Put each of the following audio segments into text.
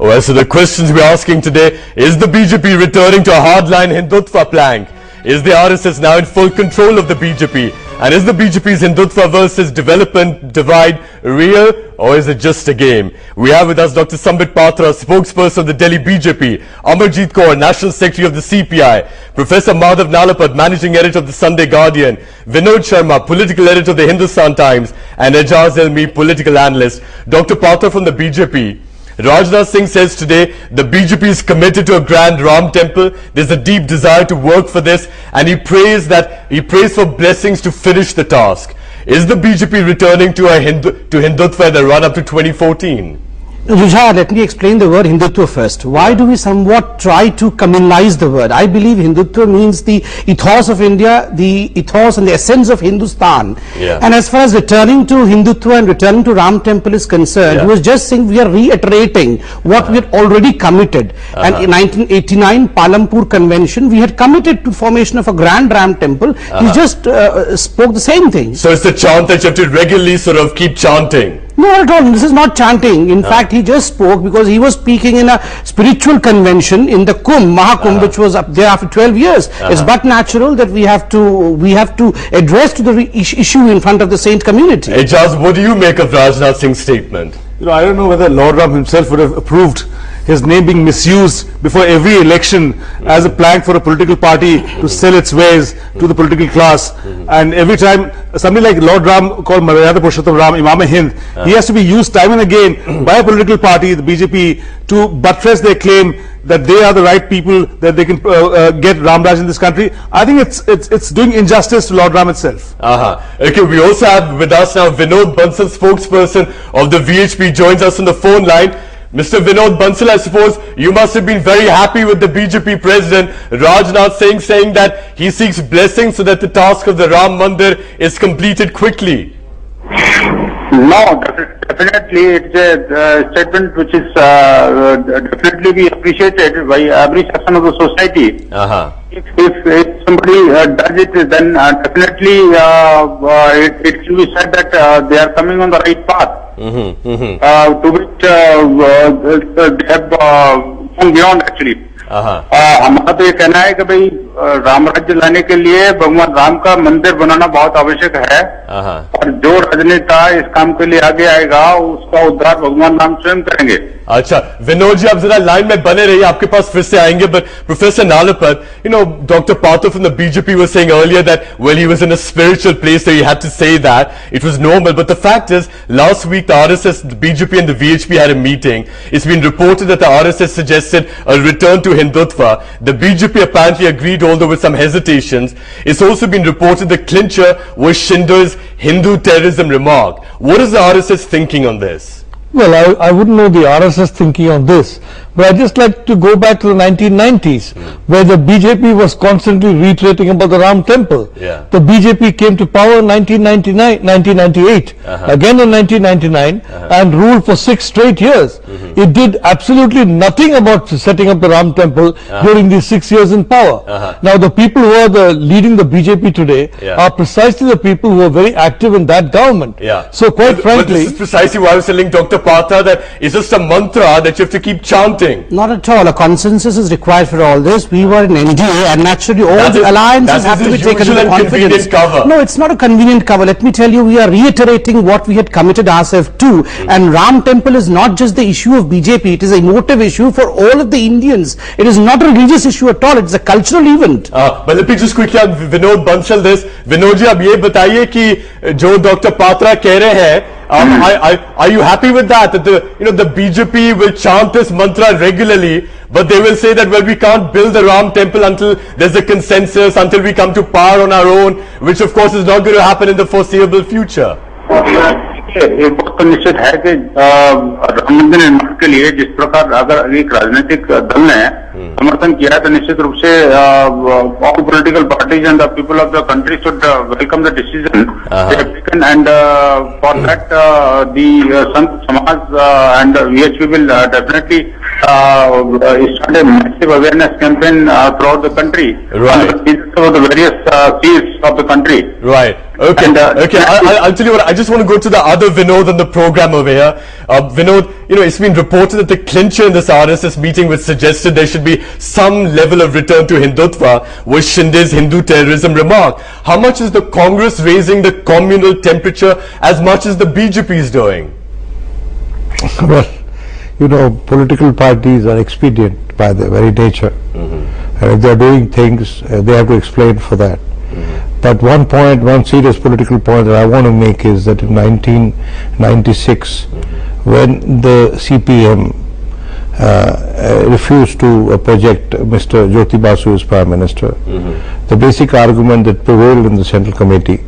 Well, so the questions we're asking today, is the BJP returning to a hardline Hindutva plank? Is the RSS now in full control of the BJP? And is the BJP's Hindutva versus development divide real, or is it just a game? We have with us Dr. Sambit Patra, spokesperson of the Delhi BJP, Amarjit Kaur, National Secretary of the CPI, Professor Madhav Nalapat, Managing Editor of the Sunday Guardian, Vinod Sharma, Political Editor of the Hindustan Times, and Ejaz Elmi, Political Analyst. Dr. Patra from the BJP. Rajnath Singh says today the BJP is committed to a grand Ram temple. There's a deep desire to work for this, and he prays for blessings to finish the task. Is the BJP returning to Hindutva in the run up to 2014? Jujhar, let me explain the word Hindutva first. Why do we somewhat try to communalize the word? I believe Hindutva means the ethos of India, the ethos and the essence of Hindustan. And as far as returning to Hindutva and returning to Ram temple is concerned, he was just saying we are reiterating what we had already committed. And in 1989 Palampur Convention, we had committed to formation of a grand Ram temple. He just spoke the same thing. So it's the chant that you have to regularly sort of keep chanting. No, at all. This is not chanting. In fact, he just spoke because he was speaking in a spiritual convention in the Kumbh, Mahakumbh, which was up there after 12 years. It's but natural that we have to address to the issue in front of the saint community. Ejaz, what do you make of Rajnath Singh's statement? You know, I don't know whether Lord Ram himself would have approved his name being misused before every election as a plank for a political party to sell its wares to the political class. And every time somebody like Lord Ram, called Maryada Purushottam Ram, Imam-e-Hind, he has to be used time and again by a political party, the BJP, to buttress their claim that they are the right people, that they can get Ram Raj in this country. I think it's doing injustice to Lord Ram itself. Okay, we also have with us now Vinod Bansal, spokesperson of the VHP, joins us on the phone line. Mr. Vinod Bansal, I suppose you must have been very happy with the BJP president Rajnath Singh saying that he seeks blessings so that the task of the Ram Mandir is completed quickly. No, definitely it's a statement which is definitely be appreciated by every section of the society. If somebody does it, then definitely it can be said that they are coming on the right path. To which they have gone beyond actually. हमारा तो ये कहना है कि भाई राम राज्य लाने के लिए भगवान राम का मंदिर बनाना बहुत आवश्यक है, और जो राजनेता इस काम के लिए आगे आएगा उसका उद्धार भगवान राम स्वयं करेंगे. अच्छा विनोद जी, आप जरा लाइन में बने रहिए, आपके पास फिर से आएंगे. But Professor Nalapat, you know, Dr. Patra from the BJP was saying earlier that, well, he was in a spiritual place, so he had to say that it was normal. But the fact is, last week the RSS, the BJP and the VHP had a meeting. It's been reported that the RSS suggested a return to Hindutva. The BJP apparently agreed, although with some hesitations. It's also been reported the clincher was Shinder's Hindu terrorism remark. What is the RSS thinking on this? Well, I wouldn't know the RSS thinking on this, but I'd just like to go back to the 1990s, where the BJP was constantly reiterating about the Ram temple. The BJP came to power in 1998, again in 1999, and ruled for 6 straight years. It did absolutely nothing about setting up the Ram temple during these 6 years in power. Now, the people who are leading the BJP today are precisely the people who are very active in that government. So, quite frankly, but this is precisely why I was telling Dr. Patra that it's just a mantra that you have to keep chanting. Not at all. A consensus is required for all this. We were in NDA, and naturally all the alliances have to be taken into confidence. No, it's not a convenient cover. Let me tell you, we are reiterating what we had committed ourselves to. And Ram temple is not just the issue of BJP. It is a emotive issue for all of the Indians. It is not a religious issue at all. It's a cultural event. But let me just quickly ask Vinod Bansal this. Vinod ji, ab ye bataiye ki jo Dr. Patra keh rahe hain, are you happy with that? That the BJP will chant this mantra regularly, but they will say that, well, we can't build the Ram temple until there's a consensus, until we come to power on our own, which of course is not going to happen in the foreseeable future. एक बात तो निश्चित है कि राम मंदिर निर्माण के लिए जिस प्रकार अगर एक राजनीतिक दल ने समर्थन किया है, तो निश्चित रूप से all political parties and the people of the country should welcome the decision they have taken, and for that the Sant Samaj and VHP will definitely started a massive awareness campaign throughout the country. Right. Over the various fields of the country. Right. Okay. And, okay. I'll tell you what. I just want to go to the other Vinod on the program over here. Vinod, you know, it's been reported that the clincher in this RSS meeting, which suggested there should be some level of return to Hindutva, was Shinde's Hindu terrorism remark. How much is the Congress raising the communal temperature as much as the BJP is doing? Well, you know, political parties are expedient by their very nature. And if they are doing things, they have to explain for that. But one serious political point that I want to make is that in 1996, when the CPM refused to project Mr. Jyoti Basu as Prime Minister, the basic argument that prevailed in the Central Committee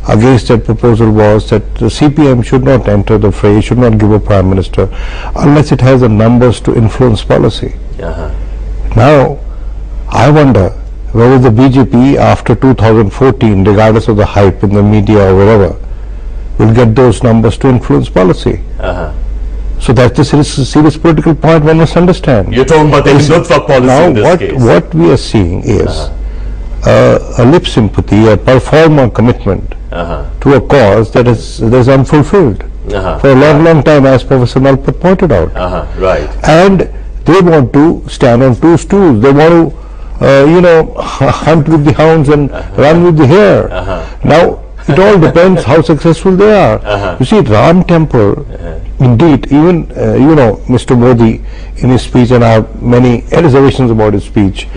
against that proposal was that the CPM should not enter the fray, should not give a Prime Minister unless it has the numbers to influence policy. Now, I wonder whether the BJP after 2014, regardless of the hype in the media or wherever, will get those numbers to influence policy. So that's the serious political point one must understand. You're talking about the Hindutva policy now in this case. What we are seeing is a lip sympathy, a performer commitment to a cause that is unfulfilled for a long time, as Professor Nalpat pointed out. Right. And they want to stand on two stools. They want to, hunt with the hounds and run with the hare. Now, it all depends how successful they are. You see, Ram Temple, indeed, even, Mr. Modi in his speech, and I have many reservations about his speech,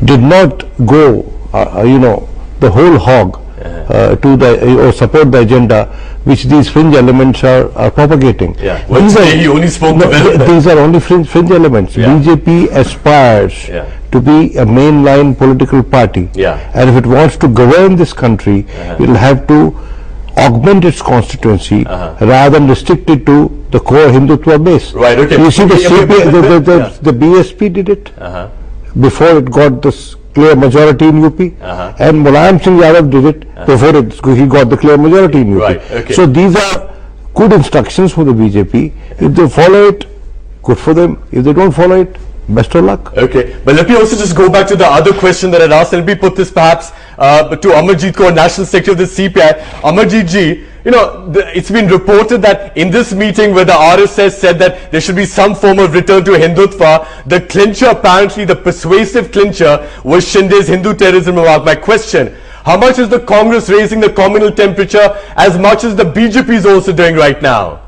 did not go, the whole hog to or support the agenda which these fringe elements are propagating. He only spoke development. These are only fringe elements. BJP aspires to be a mainline political party, and if it wants to govern this country, it will have to augment its constituency rather than restrict it to the core Hindutva base. Right. Okay. You see, the BSP did it before it got this clear majority in UP, and Mulayam Singh Yadav did it before he got the clear majority in UP. Right, okay. So these are good instructions for the BJP. If they follow it, good for them. If they don't follow it, best of luck. Okay, but let me also just go back to the other question that I'd asked. Let me put this perhaps to Amarjit Kaur, National Secretary of the CPI. Amarjit ji, it's been reported that in this meeting where the RSS said that there should be some form of return to Hindutva, the clincher, apparently the persuasive clincher, was Shinde's Hindu terrorism remark. My question, how much is the Congress raising the communal temperature as much as the BJP is also doing right now?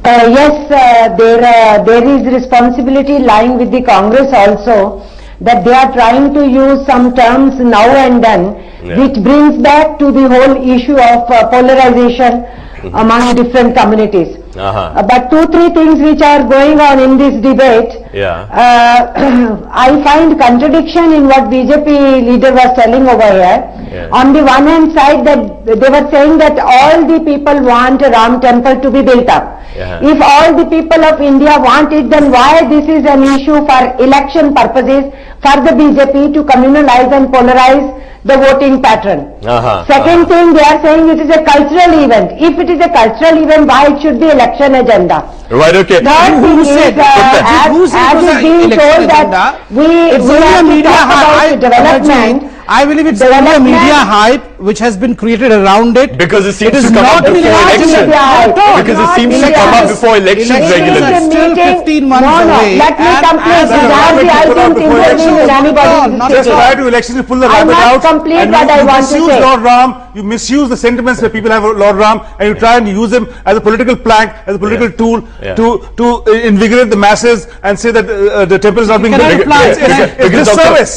Yes, there is responsibility lying with the Congress also, that they are trying to use some terms now and then, which brings back to the whole issue of polarization among different communities. But 2-3 things which are going on in this debate, I find contradiction in what BJP leader was telling over here. On the one hand side, that they were saying that all the people want a Ram temple to be built up. If all the people of India want it, then why this is an issue for election purposes for the BJP to communalize and polarize the voting pattern. Second thing, they are saying it is a cultural event. If it is a cultural event, why it should be election agenda? Right, okay. Third thing is, as is being told that we have to talk about development. I believe it's only a media hype which has been created around it. Because it seems to come up before elections. Because it seems to come up before elections regularly. It's still 15 months away. Let me complete. I don't intervene in anybody's just prior to elections, you pull the rabbit out and you misuse Lord Ram. You misuse the sentiments that people have of Lord Ram, and you try and use him as a political plank, as a political tool to invigorate the masses and say that the temple is not being built. Because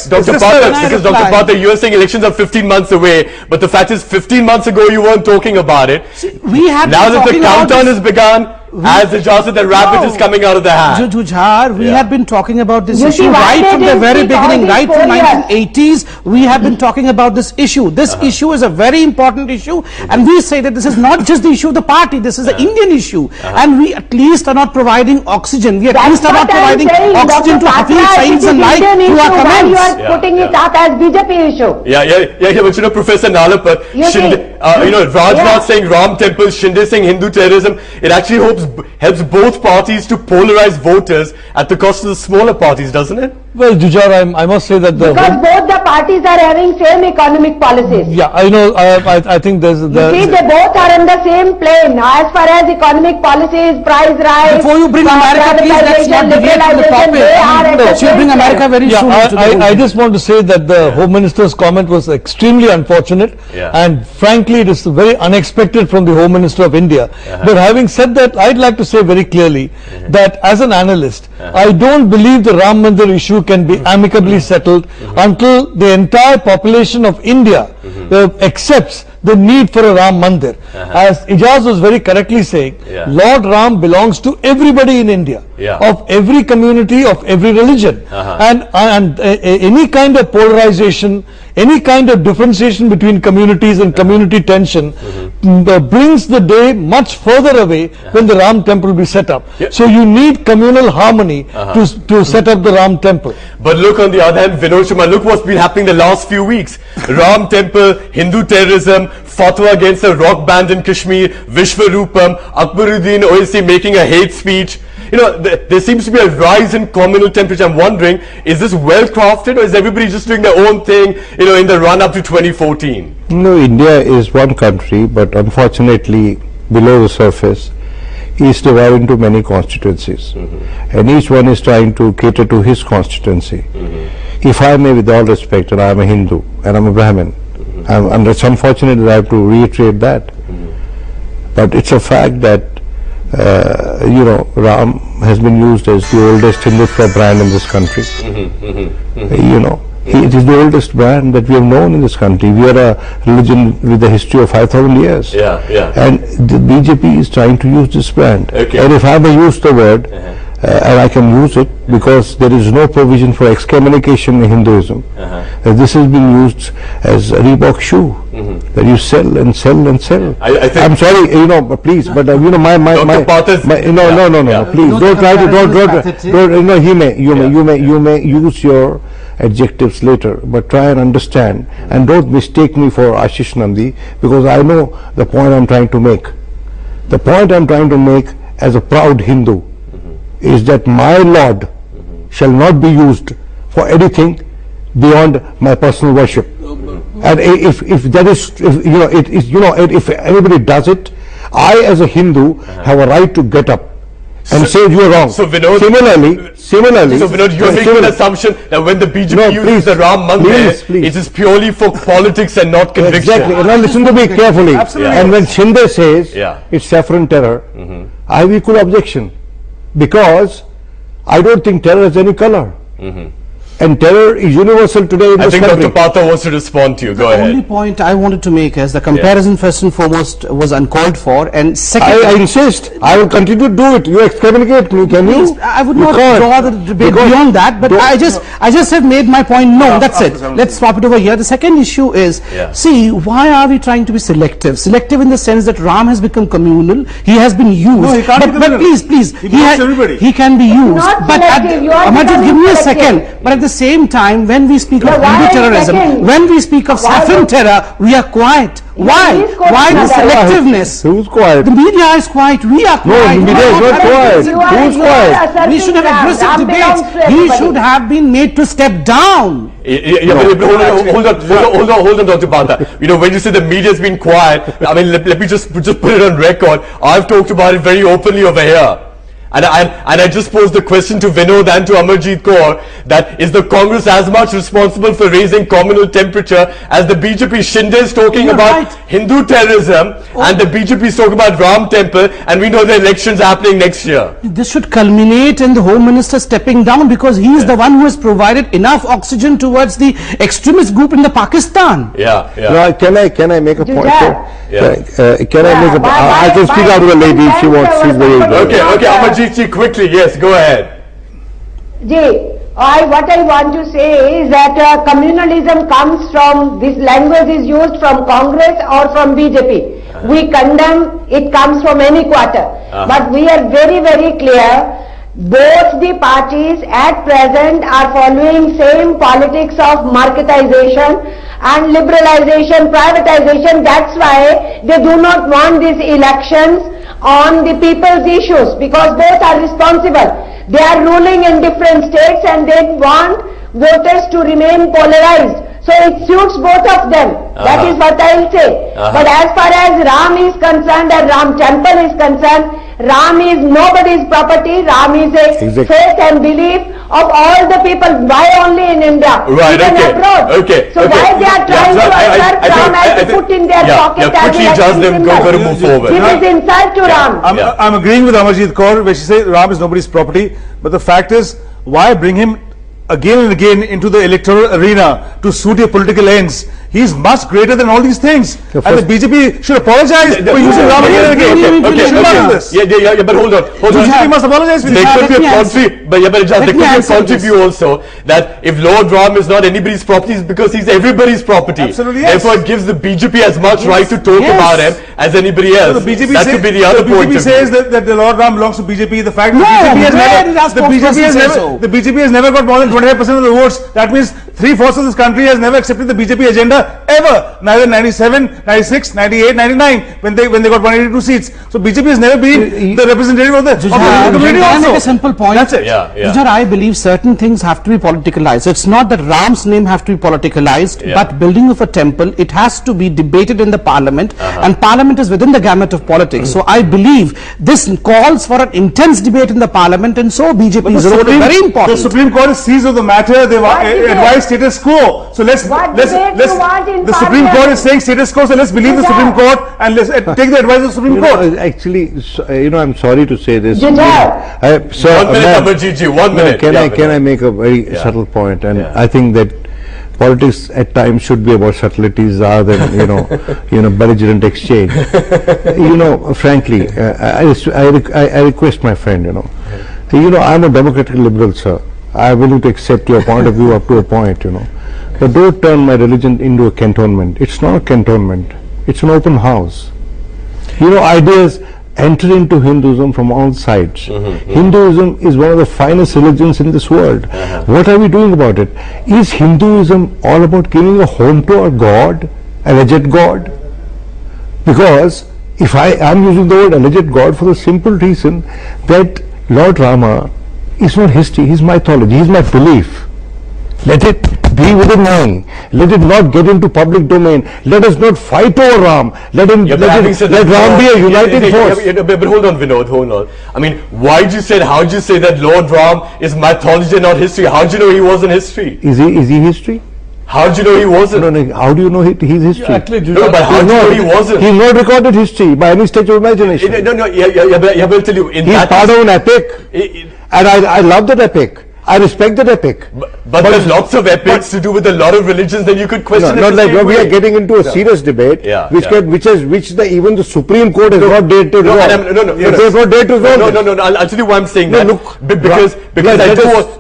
Dr. Partha, you are saying elections are 15 months away, but the fact is 15 months ago you weren't talking about it. Now that the countdown has begun, as the Joseph, the rabbit is coming out of the hat. Jujhar, we have been talking about this issue right from the very beginning, right from 1980s. We have been talking about this issue. This issue is a very important issue, and we say that this is not just the issue of the party. This is an Indian issue, and we at least are not providing oxygen. We at least are not providing oxygen to Hafiz Saeed and like to our comments. You are putting it up as BJP issue. But Professor Nalapat, Rajnath saying Ram temple, Shinde saying Hindu terrorism. It actually hopes helps both parties to polarize voters at the cost of the smaller parties, doesn't it? Well, Jujhar, I must say that because both the parties are having same economic policies. Yeah, I know. I think there's. You see, they both are on the same plane as far as economic policies, price rise. Before you bring America, please let's not deviate from the topic. You bring America very soon. I just want to say that the Home Minister's comment was extremely unfortunate, and frankly, it is very unexpected from the Home Minister of India. But having said that, I'd like to say very clearly that as an analyst, I don't believe the Ram Mandir issue can be amicably settled until the entire population of India accepts the need for a Ram Mandir. As Ijaz was very correctly saying, Lord Ram belongs to everybody in India, of every community, of every religion. And any kind of polarization, any kind of differentiation between communities and community tension brings the day much further away when the Ram temple will be set up. So you need communal harmony to set up the Ram temple. But look, on the other hand, Vinod Sharma, look what's been happening the last few weeks. Ram temple, Hindu terrorism, fatwa against a rock band in Kashmir, Vishwarupam, Akbaruddin Owaisi making a hate speech. You know, there seems to be a rise in communal temperature. I'm wondering, is this well crafted, or is everybody just doing their own thing, you know, in the run up to 2014? No, India is one country, but unfortunately, below the surface, is divided into many constituencies, and each one is trying to cater to his constituency. If I may, with all respect, and I am a Hindu and I'm a Brahmin, and it's unfortunate that I have to reiterate that, but it's a fact that you know, Ram has been used as the oldest Hindutva brand in this country. You know, it is the oldest brand that we have known in this country. We are a religion with a history of 5,000 years. And the BJP is trying to use this brand. And if I may use the word, and I can use it because there is no provision for excommunication in Hinduism. This has been used as a Reebok shoe that you sell and sell and sell. I'm sorry, you know, please, but you know, please don't try to you know, you may use your adjectives later, but try and understand and don't mistake me for Ashish Nandi, because I know the point I'm trying to make. The point I'm trying to make as a proud Hindu is that my Lord shall not be used for anything beyond my personal worship. And if that is, if everybody does it, I as a Hindu have a right to get up and say you are wrong. So Vinod, similarly, so Vinod, you're making an assumption that when the BJP uses the Ram Mandir, it is purely for politics and not conviction. Exactly. And now listen to me carefully. And when Shinde says it's saffron terror, I have equal objection, because I don't think terror has any color. And terror is universal today in this country. I think Dr. Pata wants to respond to you. Go ahead. The only point I wanted to make is the comparison first and foremost was uncalled for, and second, I insist. I will continue to do it. You excommunicate me, can you? I would not draw the debate beyond that, but I just have made my point known. That's it. Let's swap it over here. The second issue is, see, why are we trying to be selective? Selective in the sense that Ram has become communal. He has been used. No, he can't be but please, he can be used. But Amarjit, give me a second. But at the same time, when we speak of Hindu terrorism, when we speak of saffron terror, we are quiet. Why? Why the selectiveness? Who's quiet? The media is quiet. We are quiet. No, the media is not quiet. Who's quiet? We should have aggressive debates. He should have been made to step down. Hold on, Dr. Pata. You know, when you say the media has been quiet, I mean, let me just put it on record. I've talked about it very openly over here. And I just posed the question to Vinod and to Amarjit Kaur, that is the Congress as much responsible for raising communal temperature as the BJP? Shinde is talking about Hindu terrorism, and the BJP is talking about Ram temple, and we know the elections are happening next year. This should culminate in the Home Minister stepping down, because he is the one who has provided enough oxygen towards the extremist group in the Pakistan. No, can I make a point? Can I make a point? I can speak out to the lady if she wants. She's very good. Okay, Amarjit ji, quickly, yes, go ahead. What I want to say is that communalism comes from, this language is used from Congress or from BJP. We condemn, it comes from any quarter. But we are very, very clear, both the parties at present are following same politics of marketization and liberalization, privatization. That's why they do not want these elections on the people's issues, because both are responsible. They are ruling in different states and they want voters to remain polarized. So it suits both of them. That is what I will say. But as far as Ram is concerned and Ram temple is concerned, Ram is nobody's property. Ram is a faith and belief of all the people. Why only in India? Right, even abroad. Okay. So why they are trying to assert Ram as to put in their pocket as quickly just them go to move forward. It is insult to Ram. I'm agreeing with Amarjit Kaur where she says Ram is nobody's property, but the fact is, why bring him again and again into the electoral arena to suit your political ends? He is much greater than all these things. And the BJP should apologize for using Ram again and again. Okay, but hold on. BJP must apologize for this. There could be a contrary, there could be a contrary view also, that if Lord Ram is not anybody's property, it's because he's everybody's property. Absolutely, yes. Therefore, it gives the BJP as much right to talk about him as anybody else. So the BJP that could be the other point of view. BJP says that the Lord Ram belongs to BJP. The fact that the BJP has never got more than 25% of the votes. That means 3/4 of this country has never accepted the BJP agenda ever. Neither 97, 96, 98, 99 when they got 182 seats. So BJP has never been the representative of the community also. Can I make a simple point? That's it. Jujhar, I believe certain things have to be politicalized. It's not that Ram's name have to be politicalized, but building of a temple, it has to be debated in the parliament, and parliament is within the gamut of politics. So I believe this calls for an intense debate in the parliament, and so BJP's role is very important. The Supreme Court is seized of the matter. They've advised status quo. So let's the Supreme Court is saying status quo, so let's believe the Supreme Court and let's take the advice of the Supreme Court. Actually, I'm sorry to say this. Jujhar. 1 minute, Amarjit, 1 minute. Can I make a very subtle point? And I think that politics at times should be about subtleties rather than belligerent exchange. Frankly, I request my friend. I'm a democratic liberal, sir. I'm willing to accept your point of view up to a point. But don't turn my religion into a cantonment. It's not a cantonment. It's an open house. Ideas enter into Hinduism from all sides. Hinduism is one of the finest religions in this world. What are we doing about it? Is Hinduism all about giving a home to our God, alleged God? Because if I am using the word alleged God for the simple reason that Lord Rama is not history, he's mythology, he's my belief. Let it be within mine. Let it not get into public domain. Let us not fight over Ram. Let Ram be a united force. But hold on, Vinod, hold on. I mean, how'd you say that Lord Ram is mythology and not history? How'd you know he wasn't history? Is he history? How'd you know he wasn't? No, how do you know he's history? But how do you know he wasn't? He's not recorded history by any stretch of imagination. I'll tell you. He's part of an epic. And I love that epic. I respect that epic. But there's lots of epics to do with a lot of religions that you could question. Not like we are getting into a serious debate, which even the Supreme Court has not dared to resolve. I'll tell you why I'm saying that.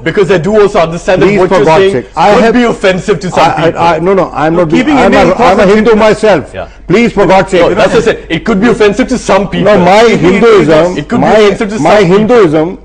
Because I do also understand that what you're saying could be offensive to some people. I'm not. I'm a Hindu myself. Please, for God's sake. That's what I said. It could be offensive to some people. No, my Hinduism. It could be offensive to some my people. Hinduism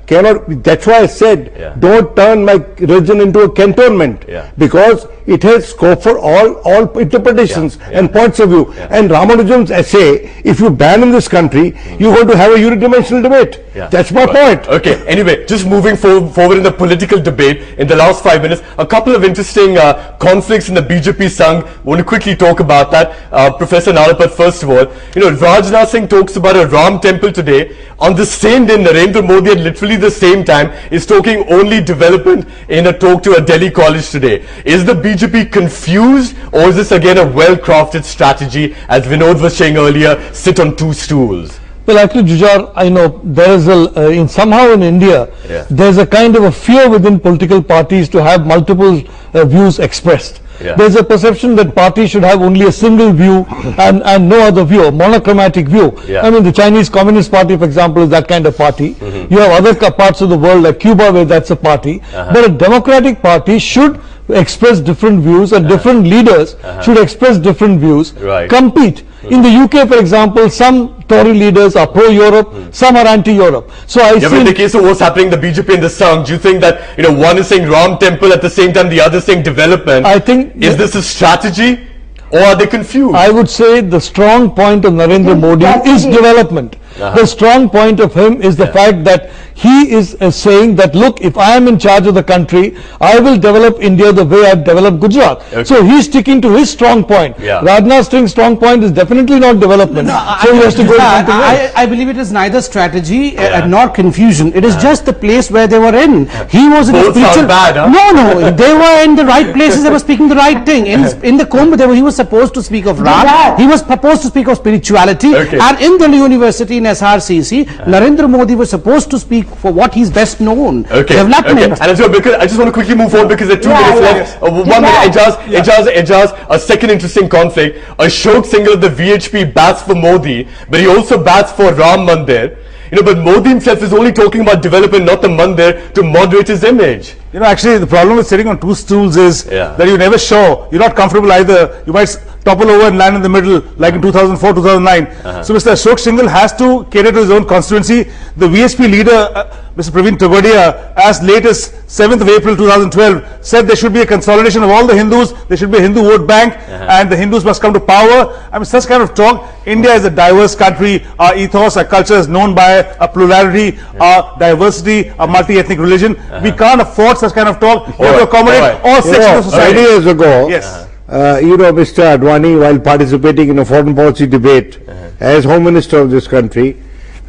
cannot. That's why I said, don't turn my religion into a cantonment, because it has scope for all interpretations and points of view. And Ramanujan's essay, if you ban in this country, you're going to have a unidimensional debate. That's my point. Okay, anyway, just moving forward in the political debate in the last 5 minutes, a couple of interesting conflicts in the BJP Sangh. Want to quickly talk about that. Professor Nalapat, first of all, Rajnath Singh talks about a Ram temple today. On the same day, Narendra Modi at literally the same time is talking only development in a talk to a Delhi college today. Is the BJP confused, or is this again a well-crafted strategy, as Vinod was saying earlier, sit on two stools? Well, actually, Jujhar, I know there is somehow in India, there's a kind of a fear within political parties to have multiple views expressed. There's a perception that parties should have only a single view and no other view, a monochromatic view. I mean, the Chinese Communist Party, for example, is that kind of party. You have other parts of the world like Cuba where that's a party. But a democratic party should express different views, and different leaders should express different views, compete. In the UK, for example, some Tory leaders are pro-Europe, some are anti-Europe. So I but in the case of what's happening in the BJP in the Sangh, do you think that, one is saying Ram Temple at the same time the other is saying development? I think... Is this a strategy or are they confused? I would say the strong point of Narendra Modi is development. The strong point of him is the fact that he is saying that, look, if I am in charge of the country, I will develop India the way I've developed Gujarat. Okay. So he's sticking to his strong point. Rajnath Singh's strong point is definitely not development. So he has to go something else. I believe it is neither strategy nor confusion. It is just the place where they were in. He was in both a spiritual... bad, huh? No, they were in the right places. They were speaking the right thing. In the Kumbh, he was supposed to speak of Ram. He was supposed to speak of spirituality. And in Delhi University, in SRCC, Narendra Modi was supposed to speak for what he's best known. Development. And so, because I just want to quickly move forward because there are 2 minutes left. 1 minute, Ijaz, a second interesting conflict. Ashok Singh of the VHP bats for Modi, but he also bats for Ram Mandir. But Modi himself is only talking about development, not the mandir, to moderate his image. Actually, the problem with sitting on 2 stools is that you're never sure. You're not comfortable either. You might topple over and land in the middle, like in 2004, 2009. So Mr. Ashok Singh has to cater to his own constituency. The VHP leader, Mr. Praveen Togadia, as late as 7th of April 2012, said there should be a consolidation of all the Hindus, there should be a Hindu vote bank, and the Hindus must come to power. I mean, such kind of talk. India is a diverse country. Our ethos, our culture is known by a plurality, our diversity, our multi-ethnic religion. We can't afford such kind of talk. We have to accommodate all sections of society. 5 years ago, yes. Mr. Advani, while participating in a foreign policy debate as Home Minister of this country,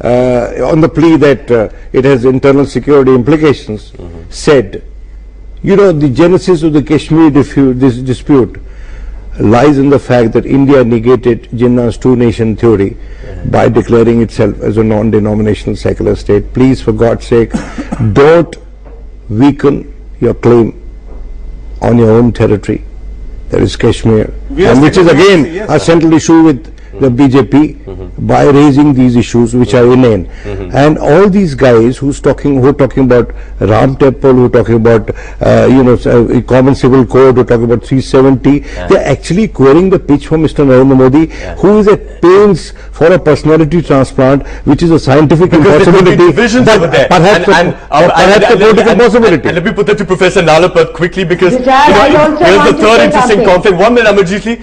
on the plea that it has internal security implications, said, the genesis of the Kashmir dispute lies in the fact that India negated Jinnah's two-nation theory by declaring itself as a non-denominational secular state. Please, for God's sake, don't weaken your claim on your own territory. That is Kashmir, and which is again a central issue with the BJP by raising these issues which are inane. And all these guys who are talking about Ram Temple, who are talking about common civil code, who are talking about 370, they are actually querying the pitch for Mr. Narendra Modi, who is at pains for a personality transplant, which is a scientific impossibility. Perhaps a political possibility. And let me put that to Professor Nalapat quickly, because here's the third interesting conflict. 1 minute, Amarjitli.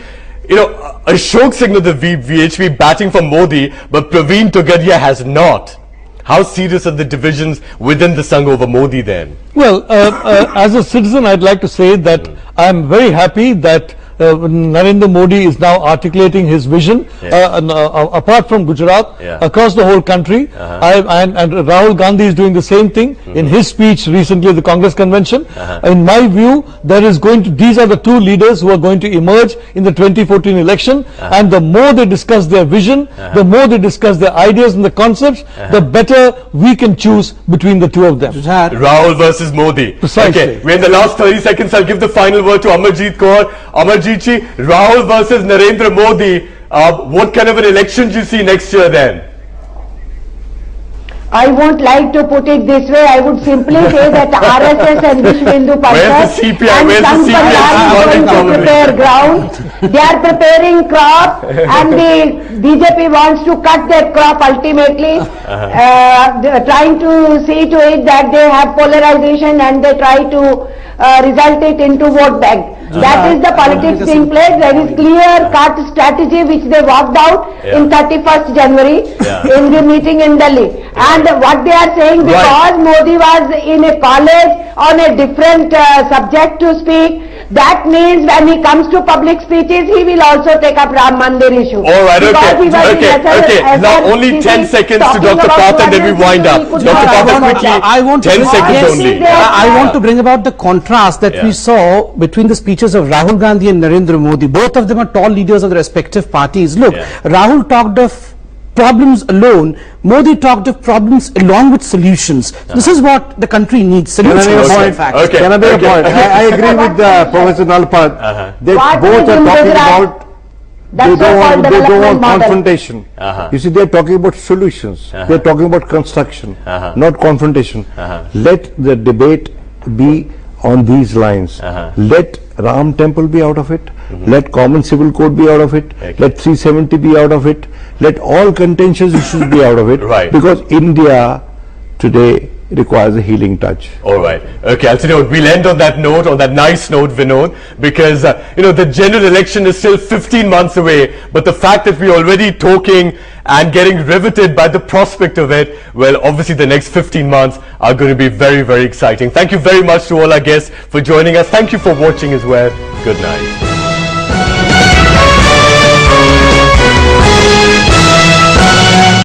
Ashok Singh of the VHP batting for Modi, but Praveen Togadia has not. How serious are the divisions within the Sangh over Modi then? Well, as a citizen, I'd like to say that I'm very happy that Narendra Modi is now articulating his vision apart from Gujarat, across the whole country. And Rahul Gandhi is doing the same thing in his speech recently at the Congress convention. In my view, these are the 2 leaders who are going to emerge in the 2014 election, and the more they discuss their vision, the more they discuss their ideas and the concepts, the better we can choose between the 2 of them. Rahul versus Modi. Precisely. Okay, we're in the last 30 seconds. I'll give the final word to Amarjit Kaur. Amarjit ji, Rahul versus Narendra Modi. What kind of an election do you see next year then? I won't like to put it this way. I would simply say that RSS and Vishwa Hindu Parishad and Sangh Parishad are going to prepare ground. They are preparing crop, and the BJP wants to cut that crop ultimately, trying to see to it that they have polarization and they try to result it into vote bank. That is the politics being played. There is clear-cut strategy which they worked out in 31st January in the meeting in Delhi. And what they are saying, because Modi was in a college on a different subject to speak, that means when he comes to public speeches, he will also take up Ram Mandir issue. All right, okay. Now only 10 seconds to Dr. Path and then we wind up. Dr. Path, quickly, 10 seconds only. I want to bring about the contrast that we saw between the speeches of Rahul Gandhi and Narendra Modi. Both of them are tall leaders of the respective parties. Look, Rahul talked of problems alone, Modi talked of problems along with solutions. This is what the country needs, solutions. Can I make a point? I agree with Professor Nalpad. They both are talking about, they don't want confrontation. You see, they are talking about solutions. They are talking about construction, not confrontation. Let the debate be on these lines. Let Ram Temple be out of it. Let Common Civil Code be out of it. Let 370 be out of it. Let all contentious issues be out of it. Right. Because India today requires a healing touch. All right. Okay, I'll tell you what, we'll end on that note, on that nice note, Vinod, because, you know, the general election is still 15 months away, but the fact that we're already talking and getting riveted by the prospect of it, well, obviously the next 15 months are going to be very, very exciting. Thank you very much to all our guests for joining us. Thank you for watching as well. Good night.